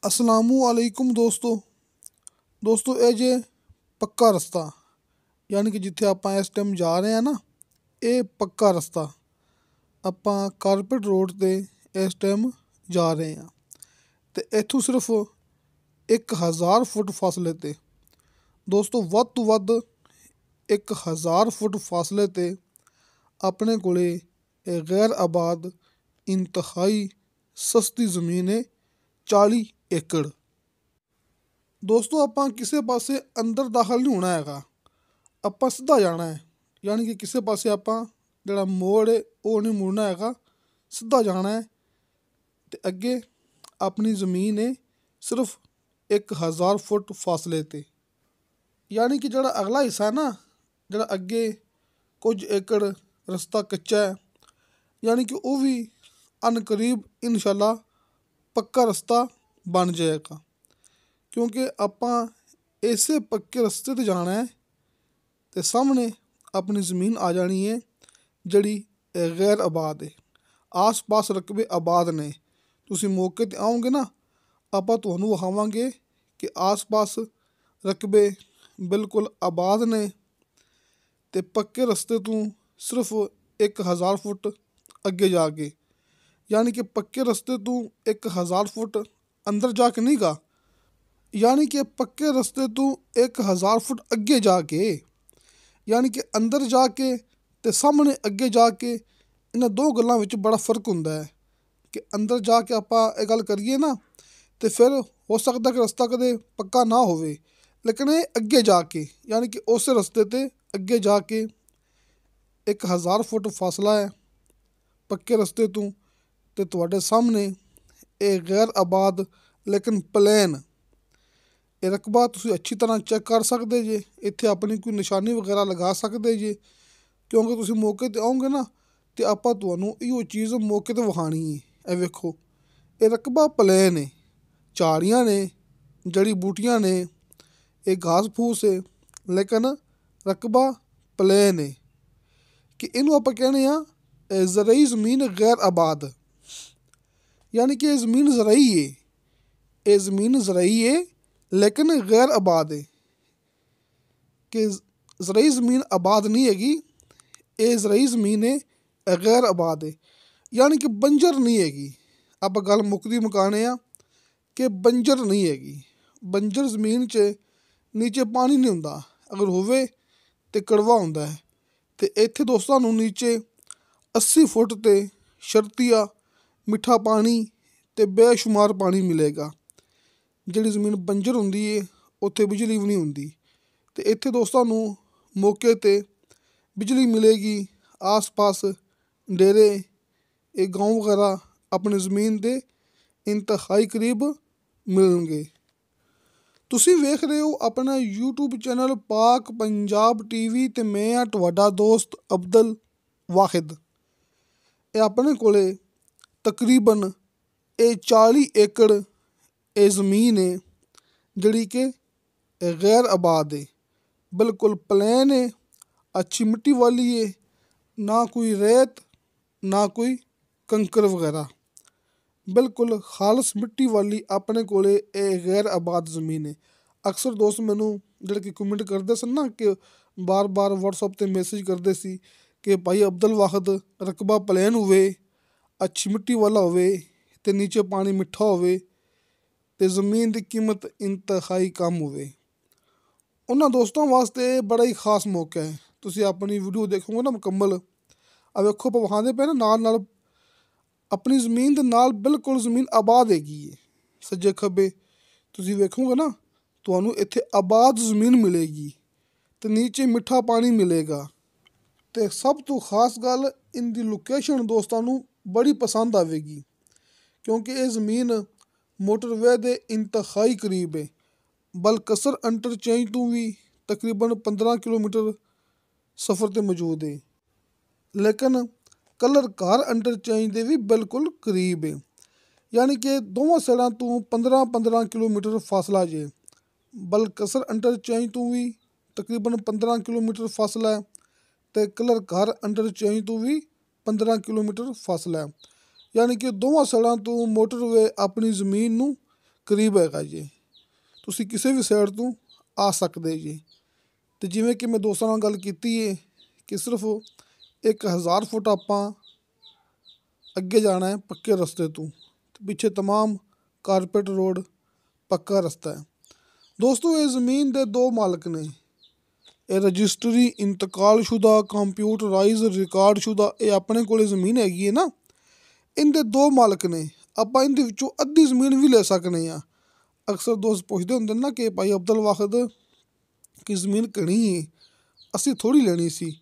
ਅਸਲਾਮੁਅਲੈकुम ਦੋਸਤੋ ਇਹ ਜੇ ਪੱਕਾ ਰਸਤਾ ਯਾਨੀ ਕਿ ਜਿੱਥੇ ਆਪਾਂ ਇਸ ਟਾਈਮ ਜਾ ਰਹੇ ਹਾਂ ਨਾ, ਇਹ ਪੱਕਾ ਰਸਤਾ ਆਪਾਂ ਕਾਰਪੇਟ ਰੋਡ 'ਤੇ ਇਸ ਟਾਈਮ ਜਾ ਰਹੇ ਹਾਂ ਅਤੇ ਇੱਥੋਂ ਸਿਰਫ 1000 ਫੁੱਟ ਫਾਸਲੇ 'ਤੇ ਦੋਸਤੋ ਵੱਧ ਤੋਂ ਵੱਧ 1000 ਫੁੱਟ ਫਾਸਲੇ 'ਤੇ ਆਪਣੇ ਕੋਲ ਇਹ ਗੈਰ ਆਬਾਦ ਇੰਤਹਾਈ ਸਸਤੀ ਜ਼ਮੀਨ ਹੈ 40 ਏਕੜ। ਦੋਸਤੋ ਆਪਾਂ ਕਿਸੇ ਪਾਸੇ ਅੰਦਰ ਦਾਖਲ ਨਹੀਂ ਹੋਣਾ ਹੈਗਾ, ਆਪਾਂ ਸਿੱਧਾ ਜਾਣਾ ਹੈ। ਯਾਨੀ ਕਿ ਕਿਸੇ ਪਾਸੇ ਆਪਾਂ ਜਿਹੜਾ ਮੋੜ ਹੈ ਉਹ ਨਹੀਂ ਮੁੜਨਾ ਹੈਗਾ, ਸਿੱਧਾ ਜਾਣਾ ਹੈ ਅਤੇ ਅੱਗੇ ਆਪਣੀ ਜ਼ਮੀਨ ਹੈ ਸਿਰਫ 1000 ਫੁੱਟ ਫਾਸਲੇ 'ਤੇ। ਯਾਨੀ ਕਿ ਜਿਹੜਾ ਅਗਲਾ ਹਿੱਸਾ ਹੈ ਨਾ, ਜਿਹੜਾ ਅੱਗੇ ਕੁਝ ਏਕੜ ਰਸਤਾ ਕੱਚਾ ਹੈ, ਯਾਨੀ ਕਿ ਉਹ ਵੀ ਅਨਕਰੀਬ ਇਨਸ਼ਾਅੱਲਾ ਪੱਕਾ ਰਸਤਾ ਬਣ ਜਾਏਗਾ, ਕਿਉਂਕਿ ਆਪਾਂ ਇਸੇ ਪੱਕੇ ਰਸਤੇ 'ਤੇ ਜਾਣਾ ਹੈ ਅਤੇ ਸਾਹਮਣੇ ਆਪਣੀ ਜ਼ਮੀਨ ਆ ਜਾਣੀ ਹੈ ਜਿਹੜੀ ਗੈਰ ਆਬਾਦ ਹੈ। ਆਸ ਪਾਸ ਰਕਬੇ ਆਬਾਦ ਨੇ, ਤੁਸੀਂ ਮੌਕੇ 'ਤੇ ਆਓਗੇ ਨਾ, ਆਪਾਂ ਤੁਹਾਨੂੰ ਵਿਖਾਵਾਂਗੇ ਕਿ ਆਸ ਪਾਸ ਰਕਬੇ ਬਿਲਕੁਲ ਆਬਾਦ ਨੇ ਅਤੇ ਪੱਕੇ ਰਸਤੇ ਤੋਂ ਸਿਰਫ 1000 ਫੁੱਟ ਅੱਗੇ ਜਾ ਕੇ, ਯਾਨੀ ਕਿ ਪੱਕੇ ਰਸਤੇ ਤੋਂ 1000 ਫੁੱਟ ਅੰਦਰ ਜਾ ਕੇ ਨਹੀਂ ਗਾ, ਯਾਨੀ ਕਿ ਪੱਕੇ ਰਸਤੇ ਤੋਂ 1000 ਫੁੱਟ ਅੱਗੇ ਜਾ ਕੇ, ਯਾਨੀ ਕਿ ਅੰਦਰ ਜਾ ਕੇ ਅਤੇ ਸਾਹਮਣੇ ਅੱਗੇ ਜਾ ਕੇ, ਇਹਨਾਂ ਦੋ ਗੱਲਾਂ ਵਿੱਚ ਬੜਾ ਫ਼ਰਕ ਹੁੰਦਾ ਹੈ ਕਿ ਅੰਦਰ ਜਾ ਕੇ ਆਪਾਂ ਇਹ ਗੱਲ ਕਰੀਏ ਨਾ ਅਤੇ ਫਿਰ ਹੋ ਸਕਦਾ ਕਿ ਰਸਤਾ ਕਦੇ ਪੱਕਾ ਨਾ ਹੋਵੇ, ਲੇਕਿਨ ਇਹ ਅੱਗੇ ਜਾ ਕੇ, ਯਾਨੀ ਕਿ ਉਸ ਰਸਤੇ 'ਤੇ ਅੱਗੇ ਜਾ ਕੇ 1000 ਫੁੱਟ ਫਾਸਲਾ ਹੈ ਪੱਕੇ ਰਸਤੇ ਤੋਂ, ਅਤੇ ਤੁਹਾਡੇ ਸਾਹਮਣੇ ਇਹ ਗੈਰ ਆਬਾਦ ਲੇਕਿਨ ਪਲੇਨ ਇਹ ਰਕਬਾ ਤੁਸੀਂ ਅੱਛੀ ਤਰ੍ਹਾਂ ਚੈੱਕ ਕਰ ਸਕਦੇ ਜੇ। ਇੱਥੇ ਆਪਣੀ ਕੋਈ ਨਿਸ਼ਾਨੀ ਵਗੈਰਾ ਲਗਾ ਸਕਦੇ ਜੇ, ਕਿਉਂਕਿ ਤੁਸੀਂ ਮੌਕੇ 'ਤੇ ਆਓਗੇ ਨਾ ਅਤੇ ਆਪਾਂ ਤੁਹਾਨੂੰ ਇਹੋ ਚੀਜ਼ ਮੌਕੇ 'ਤੇ ਵਿਖਾਉਣੀ ਹੈ। ਇਹ ਵੇਖੋ, ਇਹ ਰਕਬਾ ਪਲੇਨ ਹੈ, ਝਾੜੀਆਂ ਨੇ, ਜੜੀ ਬੂਟੀਆਂ ਨੇ, ਇਹ ਘਾਸ ਫੂਸ ਹੈ, ਲੇਕਿਨ ਰਕਬਾ ਪਲੇਨ ਹੈ ਕਿ ਇਹਨੂੰ ਆਪਾਂ ਕਹਿੰਦੇ ਹਾਂ ਜ਼ਰਈ ਜ਼ਮੀਨ ਗੈਰ ਆਬਾਦ, ਯਾਨੀ ਕਿ ਇਹ ਜ਼ਮੀਨ ਜ਼ਰਈ ਹੈ, ਇਹ ਜ਼ਮੀਨ ਜ਼ਰਈ ਹੈ ਲੇਕਿਨ ਗੈਰ ਆਬਾਦ ਹੈ, ਕਿ ਜ਼ਰਈ ਜ਼ਮੀਨ ਆਬਾਦ ਨਹੀਂ ਹੈਗੀ, ਇਹ ਜ਼ਰਈ ਜ਼ਮੀਨ ਹੈ ਗੈਰ ਆਬਾਦ ਹੈ, ਯਾਨੀ ਕਿ ਬੰਜਰ ਨਹੀਂ ਹੈਗੀ। ਆਪਾਂ ਗੱਲ ਮੁੱਕਦੀ ਮੁਕਾਣੇ ਆ ਕਿ ਬੰਜਰ ਨਹੀਂ ਹੈਗੀ। ਬੰਜਰ ਜ਼ਮੀਨ 'ਚ ਨੀਚੇ ਪਾਣੀ ਨਹੀਂ ਹੁੰਦਾ, ਅਗਰ ਹੋਵੇ ਤਾਂ ਕੜਵਾ ਹੁੰਦਾ ਹੈ, ਅਤੇ ਇੱਥੇ ਦੋਸਤਾਂ ਨੂੰ ਨੀਚੇ 80 ਫੁੱਟ 'ਤੇ ਸ਼ਰਤੀਆ ਮਿੱਠਾ ਪਾਣੀ ਅਤੇ ਬੇਸ਼ੁਮਾਰ ਪਾਣੀ ਮਿਲੇਗਾ। ਜਿਹੜੀ ਜ਼ਮੀਨ ਬੰਜਰ ਹੁੰਦੀ ਹੈ ਉੱਥੇ ਬਿਜਲੀ ਵੀ ਨਹੀਂ ਹੁੰਦੀ, ਅਤੇ ਇੱਥੇ ਦੋਸਤਾਂ ਨੂੰ ਮੌਕੇ 'ਤੇ ਬਿਜਲੀ ਮਿਲੇਗੀ। ਆਸ ਪਾਸ ਡੇਰੇ, ਇਹ ਗਾਉਂ ਵਗੈਰਾ ਆਪਣੀ ਜ਼ਮੀਨ ਦੇ ਇੰਤਹਾਈ ਕਰੀਬ ਮਿਲਣਗੇ। ਤੁਸੀਂ ਵੇਖ ਰਹੇ ਹੋ ਆਪਣਾ YouTube ਚੈਨਲ ਪਾਕ ਪੰਜਾਬ TV ਅਤੇ ਮੈਂ ਹਾਂ ਤੁਹਾਡਾ ਦੋਸਤ ਅਬਦੁਲ ਵਾਹਿਦ। ਇਹ ਆਪਣੇ ਕੋਲ ਤਕਰੀਬਨ ਇਹ 40 ਏਕੜ ਇਹ ਜ਼ਮੀਨ ਹੈ ਜਿਹੜੀ ਕਿ ਗੈਰ ਆਬਾਦ ਹੈ, ਬਿਲਕੁਲ ਪਲੇਨ ਹੈ, ਅੱਛੀ ਮਿੱਟੀ ਵਾਲੀ ਹੈ, ਨਾ ਕੋਈ ਰੇਤ ਨਾ ਕੋਈ ਕੰਕਰ ਵਗੈਰਾ, ਬਿਲਕੁਲ ਖਾਲਸ ਮਿੱਟੀ ਵਾਲੀ ਆਪਣੇ ਕੋਲ ਇਹ ਗੈਰ ਆਬਾਦ ਜ਼ਮੀਨ ਹੈ। ਅਕਸਰ ਦੋਸਤ ਮੈਨੂੰ ਜਿਹੜੇ ਕਿ ਕਮੈਂਟ ਕਰਦੇ ਸਨ ਨਾ, ਕਿ ਬਾਰ WhatsApp 'ਤੇ ਮੈਸੇਜ ਕਰਦੇ ਸੀ ਕਿ ਭਾਈ ਅਬਦੁਲ ਵਾਹਿਦ ਰਕਬਾ ਪਲੇਨ ਹੋਵੇ, ਅੱਛੀ ਮਿੱਟੀ ਵਾਲਾ ਹੋਵੇ ਅਤੇ ਨੀਚੇ ਪਾਣੀ ਮਿੱਠਾ ਹੋਵੇ ਅਤੇ ਜ਼ਮੀਨ ਦੀ ਕੀਮਤ ਇੰਤਹਾਈ ਕਮ ਹੋਵੇ। ਉਹਨਾਂ ਦੋਸਤਾਂ ਵਾਸਤੇ ਬੜਾ ਹੀ ਖਾਸ ਮੌਕਾ ਹੈ। ਤੁਸੀਂ ਆਪਣੀ ਵੀਡੀਓ ਦੇਖੋਗੇ ਨਾ ਮੁਕੰਮਲ, ਆ ਵੇਖੋ ਆਪਾਂ ਵਿਖਾਉਂਦੇ ਪਏ ਨਾ, ਨਾਲ ਆਪਣੀ ਜ਼ਮੀਨ ਦੇ ਨਾਲ ਬਿਲਕੁਲ ਜ਼ਮੀਨ ਆਬਾਦ ਹੈਗੀ ਹੈ। ਸੱਜੇ ਖੱਬੇ ਤੁਸੀਂ ਵੇਖੋਗੇ ਨਾ, ਤੁਹਾਨੂੰ ਇੱਥੇ ਆਬਾਦ ਜ਼ਮੀਨ ਮਿਲੇਗੀ ਅਤੇ ਨੀਚੇ ਮਿੱਠਾ ਪਾਣੀ ਮਿਲੇਗਾ। ਅਤੇ ਸਭ ਤੋਂ ਖਾਸ ਗੱਲ, ਇਹਦੀ ਲੋਕੇਸ਼ਨ ਦੋਸਤਾਂ ਨੂੰ ਬੜੀ ਪਸੰਦ ਆਵੇਗੀ, ਕਿਉਂਕਿ ਇਹ ਜ਼ਮੀਨ ਮੋਟਰਵੇ ਦੇ ਇੰਤਹਾਈ ਕਰੀਬ ਹੈ। ਬਲਕਸਰ ਇੰਟਰਚੇਂਜ ਤੋਂ ਵੀ ਤਕਰੀਬਨ 15 ਕਿਲੋਮੀਟਰ ਸਫ਼ਰ 'ਤੇ ਮੌਜੂਦ ਹੈ, ਲੇਕਿਨ ਕਲਰ ਘਰ ਇੰਟਰਚੇਂਜ ਦੇ ਵੀ ਬਿਲਕੁਲ ਕਰੀਬ ਹੈ, ਯਾਨੀ ਕਿ ਦੋਵਾਂ ਸਾਈਡਾਂ ਤੋਂ 15 ਕਿਲੋਮੀਟਰ ਫਾਸਲਾ ਜੇ। ਬਲਕਸਰ ਇੰਟਰਚੇਂਜ ਤੋਂ ਵੀ ਤਕਰੀਬਨ 15 ਕਿਲੋਮੀਟਰ ਫਾਸਲਾ ਹੈ ਅਤੇ ਕਲਰ ਘਰ ਇੰਟਰਚੇਂਜ ਤੋਂ ਵੀ 15 ਕਿਲੋਮੀਟਰ ਫਾਸਲਾ ਹੈ, ਯਾਨੀ ਕਿ ਦੋਵਾਂ ਸਾਈਡਾਂ ਤੋਂ ਮੋਟਰਵੇ ਆਪਣੀ ਜ਼ਮੀਨ ਨੂੰ ਕਰੀਬ ਹੈਗਾ ਜੀ। ਤੁਸੀਂ ਕਿਸੇ ਵੀ ਸਾਈਡ ਤੋਂ ਆ ਸਕਦੇ ਜੀ। ਅਤੇ ਜਿਵੇਂ ਕਿ ਮੈਂ ਦੋਸਤਾਂ ਨਾਲ ਗੱਲ ਕੀਤੀ ਹੈ ਕਿ ਸਿਰਫ 1000 ਫੁੱਟ ਆਪਾਂ ਅੱਗੇ ਜਾਣਾ ਹੈ ਪੱਕੇ ਰਸਤੇ ਤੋਂ, ਤੇ ਪਿੱਛੇ ਤਮਾਮ ਕਾਰਪੇਟ ਰੋਡ ਪੱਕਾ ਰਸਤਾ ਹੈ। ਦੋਸਤੋ ਇਹ ਜ਼ਮੀਨ ਦੇ ਦੋ ਮਾਲਕ ਨੇ। ਇਹ ਰਜਿਸਟਰੀ ਇੰਤਕਾਲਸ਼ੁਦਾ ਕੰਪਿਊਟਰਾਈਜ਼ ਰਿਕਾਰਡਸ਼ੁਦਾ ਇਹ ਆਪਣੇ ਕੋਲ ਜ਼ਮੀਨ ਹੈਗੀ ਹੈ ਨਾ, ਇਹਦੇ ਦੋ ਮਾਲਕ ਨੇ। ਆਪਾਂ ਇਹਦੇ ਵਿੱਚੋਂ ਅੱਧੀ ਜ਼ਮੀਨ ਵੀ ਲੈ ਸਕਦੇ ਹਾਂ। ਅਕਸਰ ਦੋਸਤ ਪੁੱਛਦੇ ਹੁੰਦੇ ਨੇ ਨਾ ਕਿ ਭਾਈ ਅਬਦੁਲ ਵਾਹਿਦ ਕਿ ਜ਼ਮੀਨ ਕਿਹੜੀ ਹੈ, ਅਸੀਂ ਥੋੜ੍ਹੀ ਲੈਣੀ ਸੀ,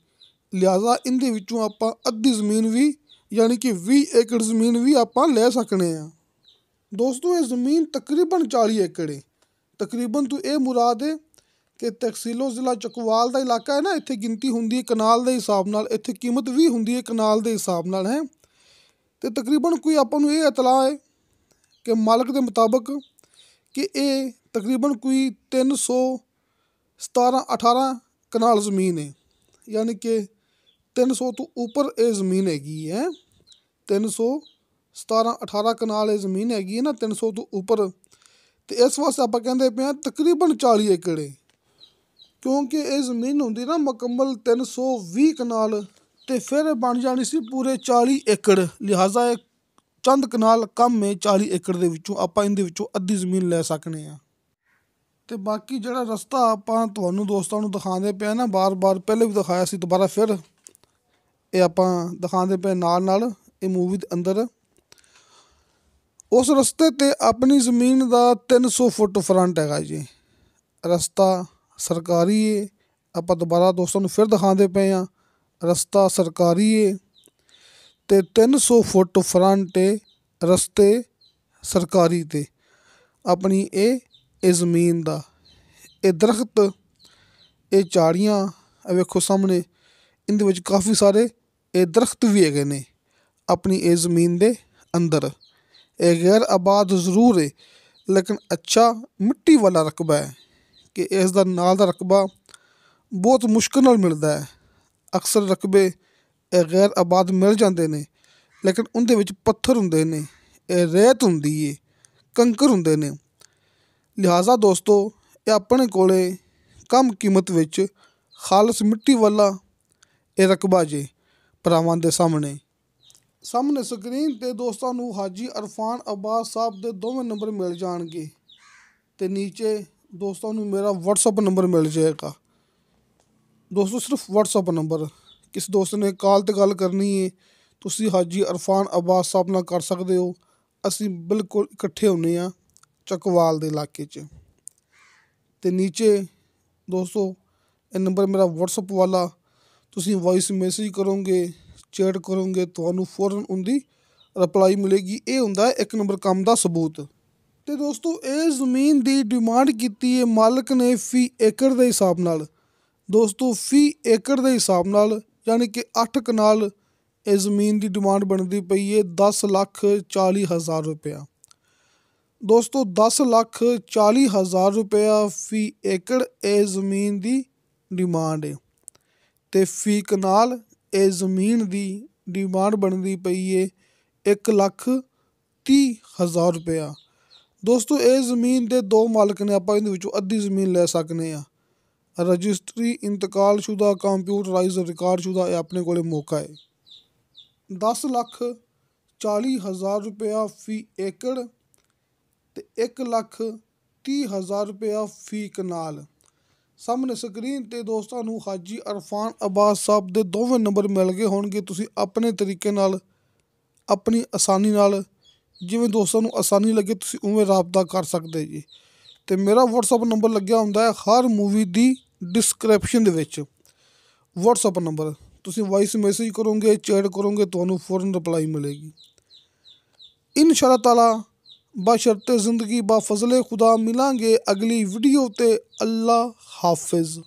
ਲਿਹਾਜ਼ਾ ਇਹਦੇ ਵਿੱਚੋਂ ਆਪਾਂ ਅੱਧੀ ਜ਼ਮੀਨ ਵੀ ਯਾਨੀ ਕਿ 20 ਏਕੜ ਜ਼ਮੀਨ ਵੀ ਆਪਾਂ ਲੈ ਸਕਦੇ ਹਾਂ। ਦੋਸਤੋ ਇਹ ਜ਼ਮੀਨ ਤਕਰੀਬਨ 40 ਏਕੜ ਹੈ। ਤਕਰੀਬਨ ਤੋਂ ਇਹ ਮੁਰਾਦ ਹੈ ਕਿ ਤਹਿਸੀਲੋ ਜ਼ਿਲ੍ਹਾ ਚਕਵਾਲ ਦਾ ਇਲਾਕਾ ਹੈ ਨਾ, ਇੱਥੇ ਗਿਣਤੀ ਹੁੰਦੀ ਹੈ ਕਨਾਲ ਦੇ ਹਿਸਾਬ ਨਾਲ, ਇੱਥੇ ਕੀਮਤ ਵੀ ਹੁੰਦੀ ਹੈ ਕਨਾਲ ਦੇ ਹਿਸਾਬ ਨਾਲ ਹੈ। ਅਤੇ ਤਕਰੀਬਨ ਕੋਈ ਆਪਾਂ ਨੂੰ ਇਹ ਇਤਲਾਹ ਹੈ ਕਿ ਮਾਲਕ ਦੇ ਮੁਤਾਬਕ ਕਿ ਇਹ ਤਕਰੀਬਨ ਕੋਈ 317-18 ਕਨਾਲ ਜ਼ਮੀਨ ਹੈ, ਯਾਨੀ ਕਿ 300 ਤੋਂ ਉੱਪਰ ਇਹ ਜ਼ਮੀਨ ਹੈਗੀ ਹੈ। 317-18 ਕਨਾਲ ਇਹ ਜ਼ਮੀਨ ਹੈਗੀ ਹੈ ਨਾ, 300 ਤੋਂ ਉੱਪਰ। ਅਤੇ ਇਸ ਵਾਸਤੇ ਆਪਾਂ ਕਹਿੰਦੇ ਪਏ ਹਾਂ ਤਕਰੀਬਨ 40 ਏਕੜ ਹੈ, ਕਿਉਂਕਿ ਇਹ ਜ਼ਮੀਨ ਹੁੰਦੀ ਨਾ ਮੁਕੰਮਲ 320 ਕਨਾਲ ਅਤੇ ਫਿਰ ਬਣ ਜਾਣੀ ਸੀ ਪੂਰੇ 40 ਏਕੜ। ਲਿਹਾਜ਼ਾ ਇਹ ਚੰਦ ਕਨਾਲ ਕਮ ਹੈ 40 ਏਕੜ ਦੇ ਵਿੱਚੋਂ ਆਪਾਂ ਇਹਦੇ ਵਿੱਚੋਂ ਅੱਧੀ ਜ਼ਮੀਨ ਲੈ ਸਕਦੇ ਹਾਂ। ਅਤੇ ਬਾਕੀ ਜਿਹੜਾ ਰਸਤਾ ਆਪਾਂ ਤੁਹਾਨੂੰ ਦੋਸਤਾਂ ਨੂੰ ਦਿਖਾਉਂਦੇ ਪਏ ਨਾ, ਬਾਰ-ਬਾਰ ਪਹਿਲੇ ਵੀ ਦਿਖਾਇਆ ਸੀ, ਦੁਬਾਰਾ ਫਿਰ ਇਹ ਆਪਾਂ ਦਿਖਾਉਂਦੇ ਪਏ ਨਾਲ ਇਹ ਮੂਵੀ ਦੇ ਅੰਦਰ। ਉਸ ਰਸਤੇ 'ਤੇ ਆਪਣੀ ਜ਼ਮੀਨ ਦਾ 300 ਫੁੱਟ ਫਰੰਟ ਹੈਗਾ ਜੀ। ਰਸਤਾ ਸਰਕਾਰੀ ਹੈ। ਆਪਾਂ ਦੁਬਾਰਾ ਦੋਸਤਾਂ ਨੂੰ ਫਿਰ ਦਿਖਾਉਂਦੇ ਪਏ ਹਾਂ, ਰਸਤਾ ਸਰਕਾਰੀ ਹੈ ਅਤੇ 300 ਫੁੱਟ ਫਰੰਟ ਹੈ ਰਸਤੇ ਸਰਕਾਰੀ 'ਤੇ ਆਪਣੀ ਇਹ ਜ਼ਮੀਨ ਦਾ। ਇਹ ਦਰਖਤ, ਇਹ ਝਾੜੀਆਂ, ਇਹ ਵੇਖੋ ਸਾਹਮਣੇ ਇਹਦੇ ਵਿੱਚ ਕਾਫੀ ਸਾਰੇ ਇਹ ਦਰਖਤ ਵੀ ਹੈਗੇ ਨੇ ਆਪਣੀ ਇਹ ਜ਼ਮੀਨ ਦੇ ਅੰਦਰ। ਇਹ ਗੈਰ ਆਬਾਦ ਜ਼ਰੂਰ ਹੈ ਲੇਕਿਨ ਅੱਛਾ ਮਿੱਟੀ ਵਾਲਾ ਰਕਬਾ ਹੈ ਕਿ ਇਸ ਦਾ ਨਾਲ ਦਾ ਰਕਬਾ ਬਹੁਤ ਮੁਸ਼ਕਿਲ ਨਾਲ ਮਿਲਦਾ ਹੈ। ਅਕਸਰ ਰਕਬੇ ਇਹ ਗੈਰ ਆਬਾਦ ਮਿਲ ਜਾਂਦੇ ਨੇ ਲੇਕਿਨ ਉਹਦੇ ਵਿੱਚ ਪੱਥਰ ਹੁੰਦੇ ਨੇ, ਇਹ ਰੇਤ ਹੁੰਦੀ ਹੈ, ਕੰਕਰ ਹੁੰਦੇ ਨੇ। ਲਿਹਾਜ਼ਾ ਦੋਸਤੋ ਇਹ ਆਪਣੇ ਕੋਲ ਕਮ ਕੀਮਤ ਵਿੱਚ ਖਾਲਸ ਮਿੱਟੀ ਵਾਲਾ ਇਹ ਰਕਬਾ ਜੇ ਭਰਾਵਾਂ ਦੇ ਸਾਹਮਣੇ ਸਕਰੀਨ 'ਤੇ ਦੋਸਤਾਂ ਨੂੰ ਹਾਜੀ ਅਰਫਾਨ ਅਬਾਸ ਸਾਹਿਬ ਦੇ ਦੋਵੇਂ ਨੰਬਰ ਮਿਲ ਜਾਣਗੇ ਅਤੇ ਨੀਚੇ ਦੋਸਤਾਂ ਨੂੰ ਮੇਰਾ ਵਟਸਅਪ ਨੰਬਰ ਮਿਲ ਜਾਏਗਾ। ਦੋਸਤੋ ਸਿਰਫ ਵਟਸਅਪ ਨੰਬਰ, ਕਿਸ ਦੋਸਤ ਨੇ ਕਾਲ 'ਤੇ ਗੱਲ ਕਰਨੀ ਹੈ ਤੁਸੀਂ ਹਾਜੀ ਅਰਫਾਨ ਅਬਾਸ ਸਾਹਿਬ ਨਾਲ ਕਰ ਸਕਦੇ ਹੋ। ਅਸੀਂ ਬਿਲਕੁਲ ਇਕੱਠੇ ਹੁੰਦੇ ਹਾਂ ਚਕਵਾਲ ਦੇ ਇਲਾਕੇ 'ਚ। ਅਤੇ ਨੀਚੇ ਦੋਸਤੋ ਇਹ ਨੰਬਰ ਮੇਰਾ ਵਟਸਅਪ ਵਾਲਾ, ਤੁਸੀਂ ਵੋਇਸ ਮੈਸੇਜ ਕਰੋਗੇ, ਚੈਟ ਕਰੋਗੇ, ਤੁਹਾਨੂੰ ਫੌਰਨ ਉਹਦੀ ਰਿਪਲਾਈ ਮਿਲੇਗੀ। ਇਹ ਹੁੰਦਾ ਇੱਕ ਨੰਬਰ ਕੰਮ ਦਾ ਸਬੂਤ। ਅਤੇ ਦੋਸਤੋ ਇਹ ਜ਼ਮੀਨ ਦੀ ਡਿਮਾਂਡ ਕੀਤੀ ਹੈ ਮਾਲਕ ਨੇ ਫੀ ਏਕੜ ਦੇ ਹਿਸਾਬ ਨਾਲ। ਦੋਸਤੋ ਫੀ ਏਕੜ ਦੇ ਹਿਸਾਬ ਨਾਲ ਯਾਨੀ ਕਿ 8 ਕਨਾਲ ਇਹ ਜ਼ਮੀਨ ਦੀ ਡਿਮਾਂਡ ਬਣਦੀ ਪਈ ਹੈ 10,40,000 ਰੁਪਇਆ। ਦੋਸਤੋ 10,40,000 ਰੁਪਇਆ ਫੀ ਏਕੜ ਇਹ ਜ਼ਮੀਨ ਦੀ ਡਿਮਾਂਡ ਹੈ ਅਤੇ ਫੀ ਕਨਾਲ ਇਹ ਜ਼ਮੀਨ ਦੀ ਡਿਮਾਂਡ ਬਣਦੀ ਪਈ ਹੈ 1,30,000 ਰੁਪਇਆ। ਦੋਸਤੋ ਇਹ ਜ਼ਮੀਨ ਦੇ ਦੋ ਮਾਲਕ ਨੇ, ਆਪਾਂ ਇਹਦੇ ਵਿੱਚੋਂ ਅੱਧੀ ਜ਼ਮੀਨ ਲੈ ਸਕਦੇ ਹਾਂ। ਰਜਿਸਟਰੀ ਇੰਤਕਾਲਸ਼ੁਦਾ ਕੰਪਿਊਟਰਾਈਜ਼ ਰਿਕਾਰਡਸ਼ੁਦਾ ਇਹ ਆਪਣੇ ਕੋਲ ਮੌਕਾ ਹੈ। 10,40,000 ਰੁਪਇਆ ਫੀ ਏਕੜ ਅਤੇ 1,30,000 ਰੁਪਇਆ ਫੀ ਕਨਾਲ। ਸਾਹਮਣੇ ਸਕਰੀਨ 'ਤੇ ਦੋਸਤਾਂ ਨੂੰ ਹਾਜੀ ਅਰਫਾਨ ਅਬਾਸ ਸਾਹਿਬ ਦੇ ਦੋਵੇਂ ਨੰਬਰ ਮਿਲ ਗਏ ਹੋਣਗੇ। ਤੁਸੀਂ ਆਪਣੇ ਤਰੀਕੇ ਨਾਲ, ਆਪਣੀ ਆਸਾਨੀ ਨਾਲ, ਜਿਵੇਂ ਦੋਸਤਾਂ ਨੂੰ ਆਸਾਨੀ ਲੱਗੇ ਤੁਸੀਂ ਉਵੇਂ ਰਾਬਤਾ ਕਰ ਸਕਦੇ ਜੀ। ਅਤੇ ਮੇਰਾ ਵਟਸਅਪ ਨੰਬਰ ਲੱਗਿਆ ਹੁੰਦਾ ਹੈ ਹਰ ਮੂਵੀ ਦੀ ਡਿਸਕ੍ਰਿਪਸ਼ਨ ਦੇ ਵਿੱਚ। ਵਟਸਅਪ ਨੰਬਰ ਤੁਸੀਂ ਵੋਇਸ ਮੈਸੇਜ ਕਰੋਗੇ, ਚੈਟ ਕਰੋਗੇ, ਤੁਹਾਨੂੰ ਫੌਰਨ ਰਿਪਲਾਈ ਮਿਲੇਗੀ। ਇਨਸ਼ਾ ਅੱਲਾਹ ਤਾਲਾ ਬਸ਼ਰਤੇ ਜ਼ਿੰਦਗੀ ਬਾ ਫਜ਼ਲੇ ਖੁਦਾ ਮਿਲਾਂਗੇ ਅਗਲੀ ਵੀਡੀਓ 'ਤੇ। ਅੱਲਾ ਹਾਫਿਜ਼।